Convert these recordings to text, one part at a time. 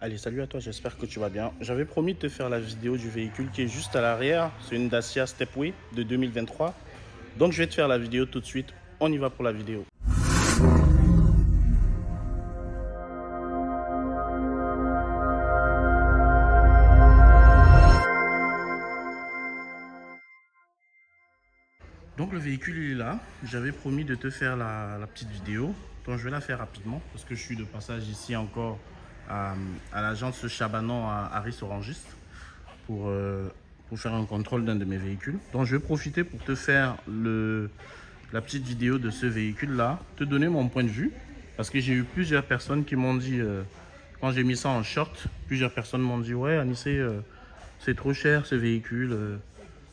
Allez, salut à toi, j'espère que tu vas bien. J'avais promis de te faire la vidéo du véhicule qui est juste à l'arrière. C'est une Dacia Stepway de 2023. Donc je vais te faire la vidéo tout de suite. On y va pour la vidéo. Donc le véhicule il est là. J'avais promis de te faire la petite vidéo. Donc je vais la faire rapidement parce que je suis de passage ici encore à l'agence Chabanon à Harris Orangiste pour faire un contrôle d'un de mes véhicules. Donc je vais profiter pour te faire la petite vidéo de ce véhicule là, te donner mon point de vue parce que j'ai eu plusieurs personnes qui m'ont dit, quand j'ai mis ça en short, plusieurs personnes m'ont dit ouais Anissé, c'est trop cher ce véhicule,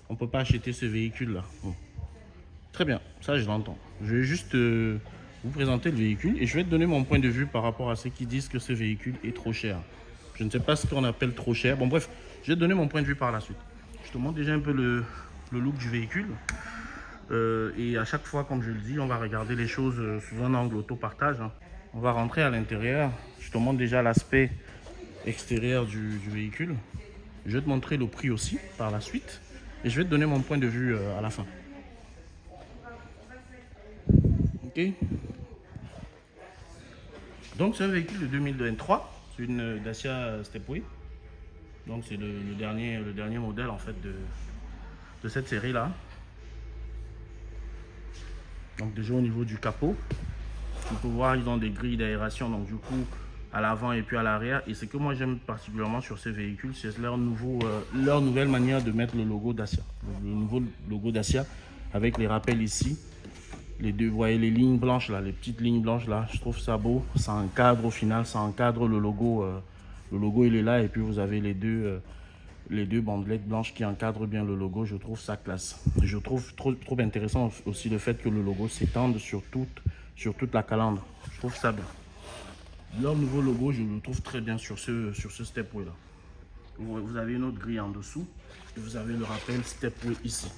on peut pas acheter ce véhicule là. Bon. Très bien, ça je l'entends. Je vais juste vous présenter le véhicule et je vais te donner mon point de vue par rapport à ceux qui disent que ce véhicule est trop cher. Je ne sais pas ce qu'on appelle trop cher. Bon bref, je vais te donner mon point de vue par la suite. Je te montre déjà un peu le look du véhicule. Et à chaque fois, comme je le dis, on va regarder les choses sous un angle autopartage. Hein. On va rentrer à l'intérieur. Je te montre déjà l'aspect extérieur du véhicule. Je vais te montrer le prix aussi par la suite. Et je vais te donner mon point de vue à la fin. Ok. Donc c'est un véhicule de 2023. C'est une Dacia Stepway. Donc c'est le dernier modèle en fait de cette série là. Donc déjà au niveau du capot, tu peux voir ils ont des grilles d'aération, donc du coup à l'avant et puis à l'arrière. Et ce que moi j'aime particulièrement sur ces véhicules, c'est leur nouvelle manière de mettre le logo Dacia. Le nouveau logo Dacia avec les rappels ici. Les deux, vous voyez les lignes blanches là, les petites lignes blanches là, je trouve ça beau. Ça encadre au final, ça encadre le logo. Le logo il est là et puis vous avez les deux bandelettes blanches qui encadrent bien le logo. Je trouve ça classe. Je trouve trop intéressant aussi le fait que le logo s'étende sur toute la calandre. Je trouve ça bien. Leur nouveau logo, je le trouve très bien sur ce Stepway là. Vous avez une autre grille en dessous et vous avez le rappel Stepway ici.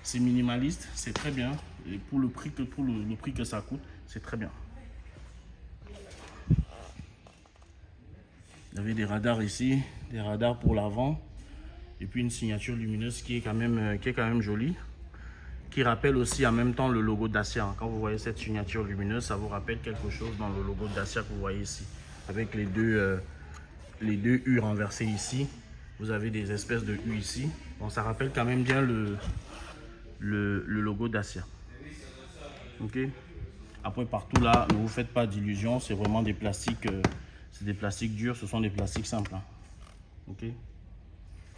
C'est minimaliste, c'est très bien. Et pour le prix que ça coûte, c'est très bien. Vous avez des radars ici, des radars pour l'avant. Et puis une signature lumineuse qui est quand même jolie. Qui rappelle aussi en même temps le logo Dacia. Quand vous voyez cette signature lumineuse, ça vous rappelle quelque chose dans le logo Dacia que vous voyez ici. Avec les deux U renversés ici. Vous avez des espèces de U ici. Bon, ça rappelle quand même bien le logo Dacia. Ok. Après partout là, ne vous faites pas d'illusions, c'est vraiment des plastiques, c'est des plastiques durs, ce sont des plastiques simples. Hein. Ok.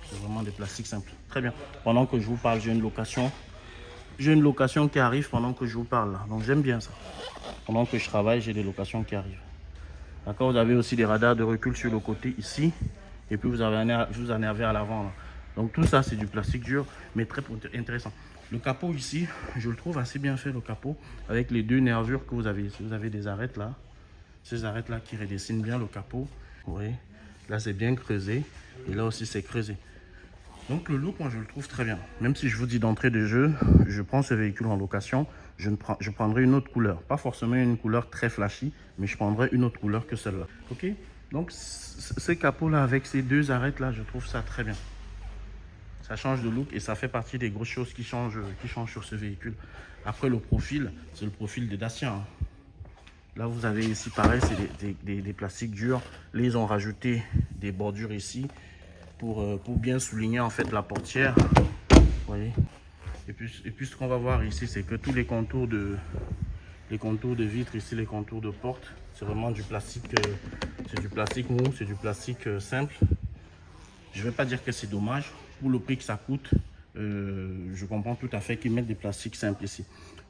C'est vraiment des plastiques simples. Très bien. Pendant que je vous parle, j'ai une location. J'ai une location qui arrive pendant que je vous parle. Là. Donc j'aime bien ça. Pendant que je travaille, j'ai des locations qui arrivent. D'accord. Vous avez aussi des radars de recul sur le côté ici, et puis vous en avez à l'avant. Donc tout ça c'est du plastique dur, mais très intéressant. Le capot ici, je le trouve assez bien fait le capot, avec les deux nervures que vous avez. Vous avez des arêtes là, ces arêtes là qui redessinent bien le capot. Vous voyez, là c'est bien creusé, et là aussi c'est creusé. Donc le look, moi je le trouve très bien. Même si je vous dis d'entrée de jeu, je prends ce véhicule en location, je prendrai une autre couleur. Pas forcément une couleur très flashy, mais je prendrai une autre couleur que celle-là. Ok. Donc ce capot là avec ces deux arêtes là, je trouve ça très bien. Ça change de look et ça fait partie des grosses choses qui changent sur ce véhicule. Après le profil, c'est le profil de Dacia. Hein. Là vous avez ici pareil, c'est des plastiques durs. Là ils ont rajouté des bordures ici pour bien souligner en fait la portière. Vous voyez. Et puis ce qu'on va voir ici, c'est que tous les contours de vitres ici, les contours de porte, c'est vraiment du plastique. C'est du plastique mou, c'est du plastique simple. Je vais pas dire que c'est dommage. Pour le prix que ça coûte, je comprends tout à fait qu'ils mettent des plastiques simples ici.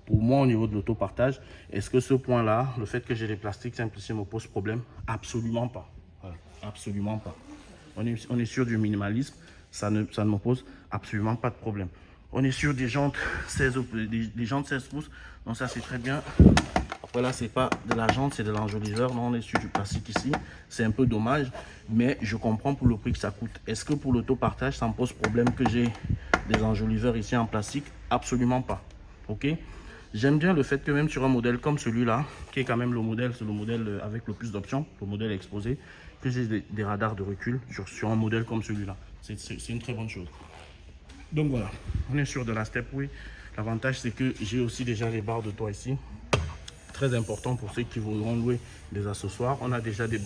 Pour moi, au niveau de l'autopartage, est-ce que ce point-là, le fait que j'ai des plastiques simples ici me pose problème? Absolument pas. Voilà. Absolument pas. On est sur du minimalisme, ça ne me pose absolument pas de problème. On est sur des jantes 16 pouces, donc ça c'est très bien. Après là, c'est pas de la jante, c'est de l'enjoliveur. Non, on est sur du plastique ici. C'est un peu dommage, mais je comprends pour le prix que ça coûte. Est-ce que pour l'autopartage, ça me pose problème que j'ai des enjoliveurs ici en plastique? Absolument pas. Ok. J'aime bien le fait que même sur un modèle comme celui-là, qui est quand même le modèle, c'est le modèle avec le plus d'options, le modèle exposé, que j'ai des radars de recul sur un modèle comme celui-là. C'est une très bonne chose. Donc voilà, on est sur de la Stepway. L'avantage, c'est que j'ai aussi déjà les barres de toit ici. Très important pour ceux qui voudront louer des accessoires. On a déjà des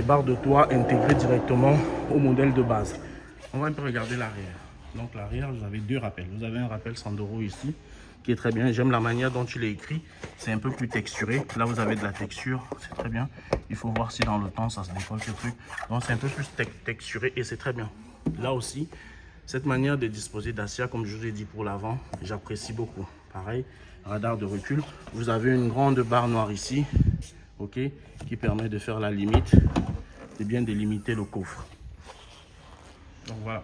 barres de toit intégrées directement au modèle de base. On va un peu regarder l'arrière. Donc l'arrière, vous avez deux rappels. Vous avez un rappel Sandero ici, qui est très bien. J'aime la manière dont il est écrit. C'est un peu plus texturé. Là, vous avez de la texture. C'est très bien. Il faut voir si dans le temps, ça se décolle ce truc. Donc c'est un peu plus texturé et c'est très bien. Là aussi, cette manière de disposer Dacia, comme je vous ai dit pour l'avant, j'apprécie beaucoup. Pareil, radar de recul. Vous avez une grande barre noire ici, ok, qui permet de faire la limite, de bien délimiter le coffre. Donc voilà.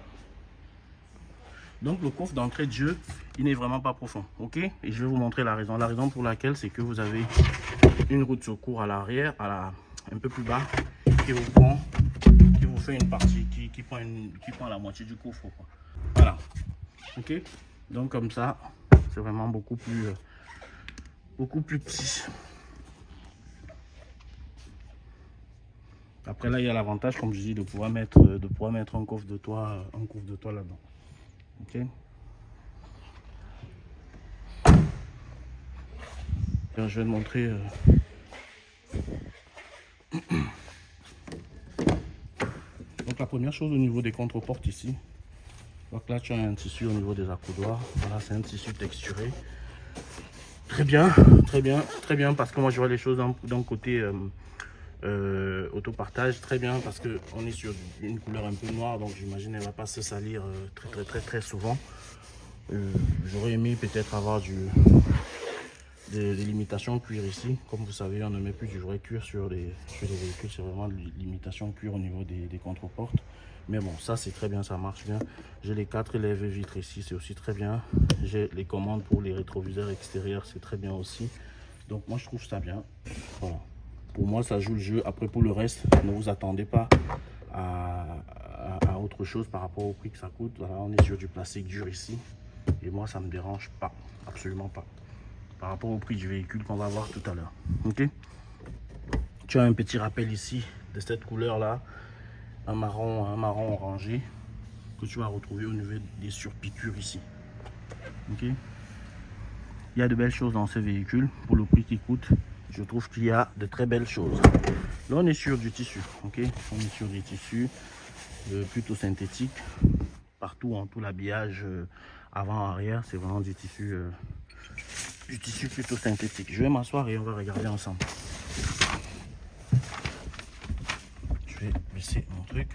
Donc le coffre d'entrée de jeu, il n'est vraiment pas profond, ok. Et je vais vous montrer la raison. La raison pour laquelle, c'est que vous avez une roue de secours à l'arrière, un peu plus bas, qui vous fait une partie, qui prend la moitié du coffre, quoi. Voilà, ok. Donc comme ça, c'est vraiment beaucoup plus petit. Après là, il y a l'avantage, comme je dis, de pouvoir mettre un coffre de toit là-dedans. Ok. Alors, je vais te montrer. Donc la première chose au niveau des contreportes ici. Donc là, tu as un tissu au niveau des accoudoirs. Voilà, c'est un tissu texturé. Très bien, très bien, très bien, parce que moi je vois les choses d'un côté autopartage, très bien, parce que on est sur une couleur un peu noire, donc j'imagine elle va pas se salir très souvent. J'aurais aimé peut-être avoir des limitations cuir ici. Comme vous savez, on ne met plus du vrai cuir sur les véhicules, c'est vraiment de l'imitation cuir au niveau des contreportes. Mais bon, ça c'est très bien, ça marche bien. J'ai les 4 lève-vitres ici, c'est aussi très bien. J'ai les commandes pour les rétroviseurs extérieurs, c'est très bien aussi. Donc moi je trouve ça bien. Voilà. Pour moi ça joue le jeu. Après pour le reste, ne vous attendez pas à autre chose par rapport au prix que ça coûte. Voilà, on est sur du plastique dur ici. Et moi ça me dérange pas, absolument pas. Par rapport au prix du véhicule qu'on va voir tout à l'heure. Ok. Tu as un petit rappel ici de cette couleur là. Un marron orangé que tu vas retrouver au niveau des surpiqûres ici. Ok. Il y a de belles choses dans ce véhicule pour le prix qu'il coûte. Je trouve qu'il y a de très belles choses. Là on est sur du tissu, ok. On est sur des tissus plutôt synthétiques. Partout en tout l'habillage avant arrière, c'est vraiment du tissu plutôt synthétique. Je vais m'asseoir et on va regarder ensemble. Je vais baisser mon truc.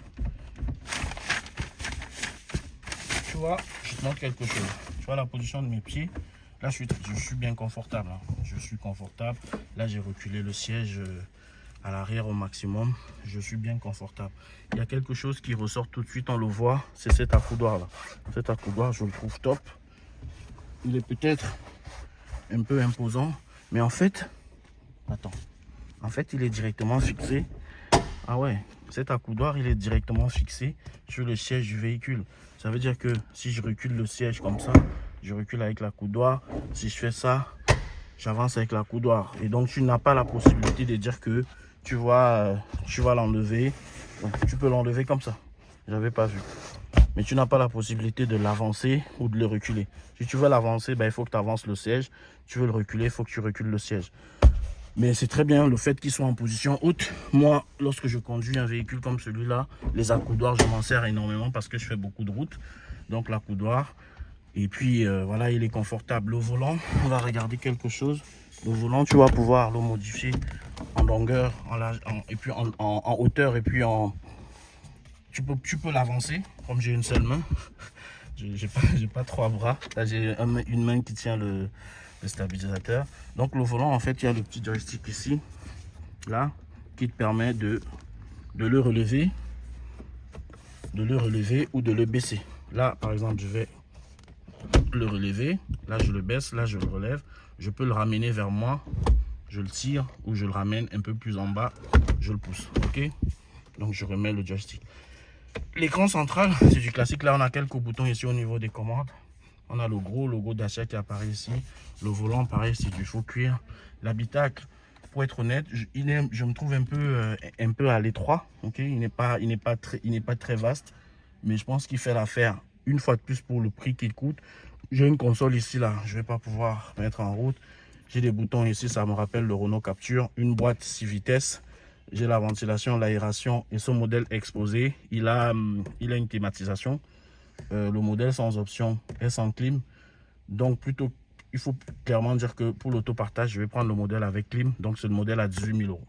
Tu vois, je te montre quelque chose. Tu vois la position de mes pieds. Là, je suis bien confortable. Hein. Je suis confortable. Là, j'ai reculé le siège à l'arrière au maximum. Je suis bien confortable. Il y a quelque chose qui ressort tout de suite, on le voit. C'est cet accoudoir là. Cet accoudoir, je le trouve top. Il est peut-être un peu imposant, mais en fait, attends. En fait, il est directement fixé. Ah ouais, cet accoudoir, il est directement fixé sur le siège du véhicule. Ça veut dire que si je recule le siège comme ça, je recule avec l'accoudoir. Si je fais ça, j'avance avec l'accoudoir. Et donc, tu n'as pas la possibilité de dire que tu vas l'enlever. Tu peux l'enlever comme ça. J'avais pas vu. Mais tu n'as pas la possibilité de l'avancer ou de le reculer. Si tu veux l'avancer, ben, il faut que tu avances le siège. Tu veux le reculer, il faut que tu recules le siège. Mais c'est très bien le fait qu'il soit en position haute. Moi, lorsque je conduis un véhicule comme celui-là, les accoudoirs, je m'en sers énormément parce que je fais beaucoup de route. Donc l'accoudoir. Et puis voilà, il est confortable. Le volant, on va regarder quelque chose. Le volant, tu vas pouvoir le modifier en longueur, et puis en hauteur, et puis tu peux l'avancer. Comme j'ai une seule main, j'ai pas 3 bras. Là, j'ai une main qui tient le stabilisateur. Donc le volant, en fait, il y a le petit joystick ici, là, qui te permet de le relever ou de le baisser. Là, par exemple, je vais le relever. Là, je le baisse. Là, je le relève. Je peux le ramener vers moi. Je le tire ou je le ramène un peu plus en bas. Je le pousse. Ok. Donc, je remets le joystick. L'écran central, c'est du classique. Là, on a quelques boutons ici au niveau des commandes. On a le gros logo Dacia qui apparaît ici. Le volant, pareil, c'est du faux cuir. L'habitacle, pour être honnête, je me trouve un peu à l'étroit. Okay? Il n'est pas très vaste, mais je pense qu'il fait l'affaire une fois de plus pour le prix qu'il coûte. J'ai une console ici, là, je ne vais pas pouvoir mettre en route. J'ai des boutons ici, ça me rappelle le Renault Capture. Une boîte 6 vitesses. J'ai la ventilation, l'aération et ce modèle exposé. Il a une climatisation. Le modèle sans option est sans clim. Donc, plutôt, il faut clairement dire que pour l'autopartage, je vais prendre le modèle avec clim. Donc, c'est le modèle à 18 000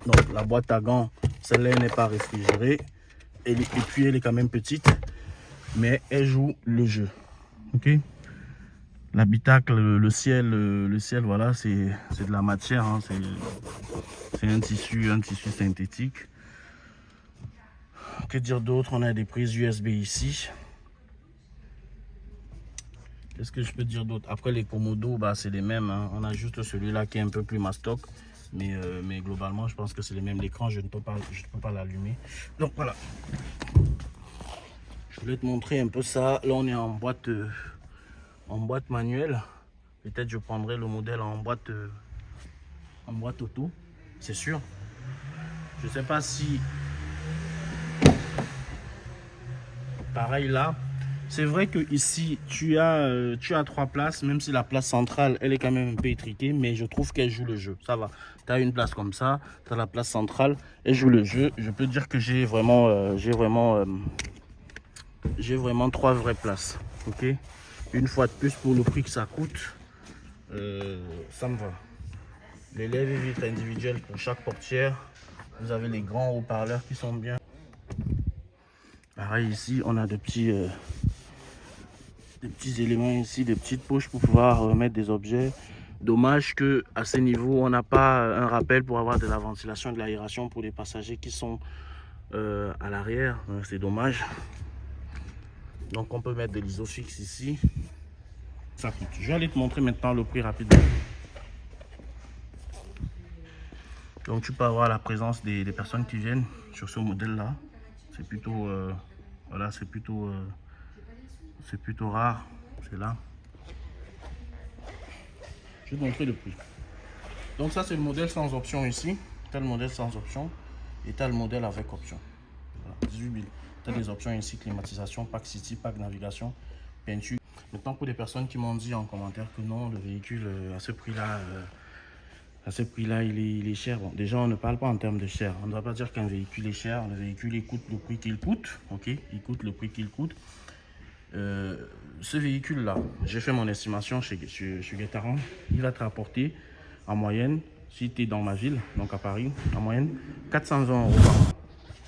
€. Donc, la boîte à gants, celle-là n'est pas réfrigérée. Et puis, elle est quand même petite. Mais elle joue le jeu. Ok. L'habitacle, le ciel, voilà, c'est de la matière. Hein, c'est un tissu synthétique. Que dire d'autre? On a des prises USB ici. Qu'est-ce que je peux dire d'autre? Après, les commodos, bah, c'est les mêmes. Hein. On a juste celui-là qui est un peu plus mastoc. Mais globalement, je pense que c'est les mêmes. L'écran, je ne peux pas l'allumer. Donc, voilà. Je voulais te montrer un peu ça. Là, on est en boîte manuelle. Peut-être je prendrai le modèle en boîte auto. C'est sûr. Je ne sais pas si... Pareil là. C'est vrai que ici tu as 3 places, même si la place centrale elle est quand même un peu étriquée, mais je trouve qu'elle joue le jeu. Ça va. Tu as une place comme ça, tu as la place centrale, elle joue le jeu. Je peux dire que j'ai vraiment 3 vraies places. Ok. Une fois de plus pour le prix que ça coûte, ça me va. Les lèvres individuelles pour chaque portière. Vous avez les grands haut-parleurs qui sont bien. Pareil ici, on a des petits éléments ici, des petites poches pour pouvoir mettre des objets. Dommage que à ce niveau, on n'a pas un rappel pour avoir de la ventilation, de l'aération pour les passagers qui sont à l'arrière. C'est dommage. Donc on peut mettre de l'isofix ici. Ça coûte. Je vais aller te montrer maintenant le prix rapidement. Donc tu peux avoir la présence des personnes qui viennent sur ce modèle là. C'est plutôt voilà, c'est plutôt rare. C'est là. Je vais te montrer le prix. Donc ça c'est le modèle sans option ici. Tu as le modèle sans option et tu as le modèle avec option. Voilà, 18 000. Tu as des options ici, climatisation, pack city, pack navigation, peinture. Maintenant pour les personnes qui m'ont dit en commentaire que non, le véhicule à ce prix-là, il est cher. Bon, déjà, on ne parle pas en termes de cher. On ne va pas dire qu'un véhicule est cher. Le véhicule, il coûte le prix qu'il coûte. Ok, il coûte le prix qu'il coûte. Ce véhicule-là, j'ai fait mon estimation chez Guetaran. Il va te rapporter en moyenne, si tu es dans ma ville, donc à Paris, en moyenne, 420 € par mois.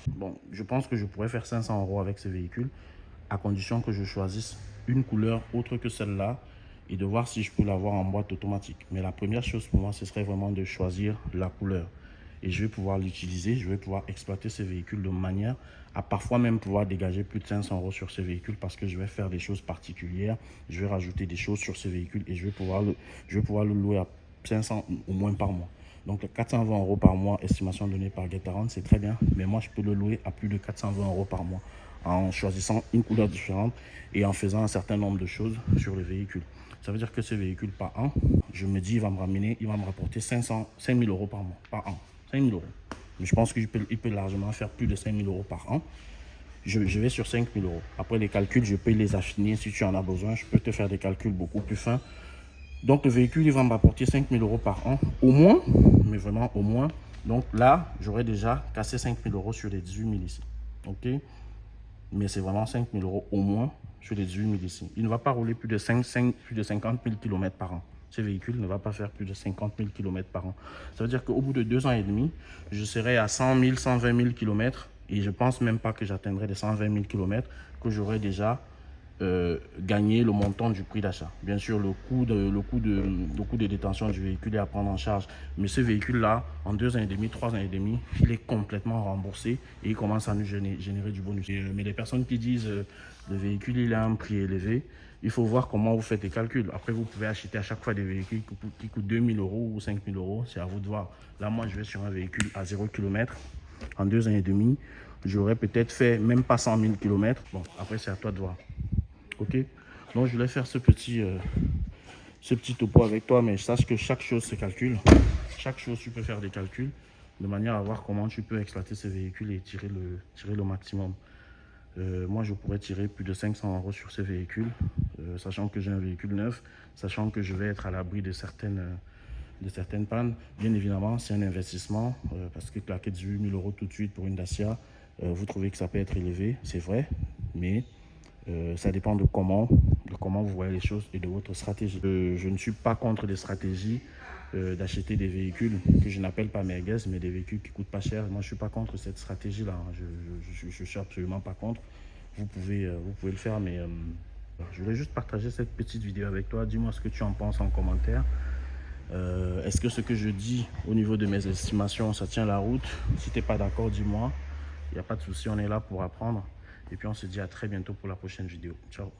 Bon, je pense que je pourrais faire 500 € avec ce véhicule, à condition que je choisisse une couleur autre que celle-là et de voir si je peux l'avoir en boîte automatique. Mais la première chose pour moi, ce serait vraiment de choisir la couleur. Et je vais pouvoir l'utiliser, je vais pouvoir exploiter ce véhicule de manière à parfois même pouvoir dégager plus de 500 € sur ce véhicule parce que je vais faire des choses particulières, je vais rajouter des choses sur ce véhicule et je vais pouvoir le louer à 500 au moins par mois. Donc 420 € par mois, estimation donnée par Guetaran, c'est très bien, mais moi je peux le louer à plus de 420 € par mois en choisissant une couleur différente et en faisant un certain nombre de choses sur le véhicule. Ça veut dire que ce véhicule par an, je me dis il va me rapporter 5 000 € par mois, par an. 5 000 €. Mais je pense qu'il peut largement faire plus de 5 000 € par an. Je vais sur 5 000 €. Après les calculs, je peux les affiner si tu en as besoin. Je peux te faire des calculs beaucoup plus fins. Donc le véhicule, il va me rapporter 5 000 € par an, au moins, mais vraiment au moins. Donc là, j'aurais déjà cassé 5 000 € sur les 18 000 ici. Ok? Mais c'est vraiment 5 000 € au moins sur les 18 000 ici. Il ne va pas rouler plus de 50 000 km par an. Ce véhicule ne va pas faire plus de 50 000 km par an. Ça veut dire qu'au bout de 2 ans et demi, je serai à 100 000, 120 000 km. Et je ne pense même pas que j'atteindrai les 120 000 km, que j'aurai déjà gagné le montant du prix d'achat. Bien sûr, le coût de détention du véhicule est à prendre en charge. Mais ce véhicule-là, en 2 ans et demi, 3 ans et demi, il est complètement remboursé et il commence à nous générer du bonus. Mais les personnes qui disent le véhicule il a un prix élevé, il faut voir comment vous faites les calculs. Après, vous pouvez acheter à chaque fois des véhicules qui coûtent 2 000 € ou 5 000 €. C'est à vous de voir. Là, moi, je vais sur un véhicule à 0 km. En 2 ans et demi, j'aurais peut-être fait même pas 100 000 km. Bon, après, c'est à toi de voir. Ok. Donc je voulais faire ce petit topo avec toi, mais sache que chaque chose se calcule. Chaque chose, tu peux faire des calculs de manière à voir comment tu peux exploiter ces véhicules et tirer le maximum. Moi, je pourrais tirer plus de 500 € sur ces véhicules, sachant que j'ai un véhicule neuf, sachant que je vais être à l'abri de certaines pannes. Bien évidemment, c'est un investissement, parce que claquer 18 000 € tout de suite pour une Dacia, vous trouvez que ça peut être élevé, c'est vrai, mais ça dépend de comment vous voyez les choses et de votre stratégie. Je ne suis pas contre les stratégies d'acheter des véhicules que je n'appelle pas merguez, mais des véhicules qui coûtent pas cher. Moi, je suis pas contre cette stratégie-là. Je suis absolument pas contre. Vous pouvez le faire, mais je voulais juste partager cette petite vidéo avec toi. Dis-moi ce que tu en penses en commentaire. Est-ce que ce que je dis au niveau de mes estimations, ça tient la route? Si tu n'es pas d'accord, dis-moi. Il n'y a pas de souci, on est là pour apprendre. Et puis on se dit à très bientôt pour la prochaine vidéo. Ciao.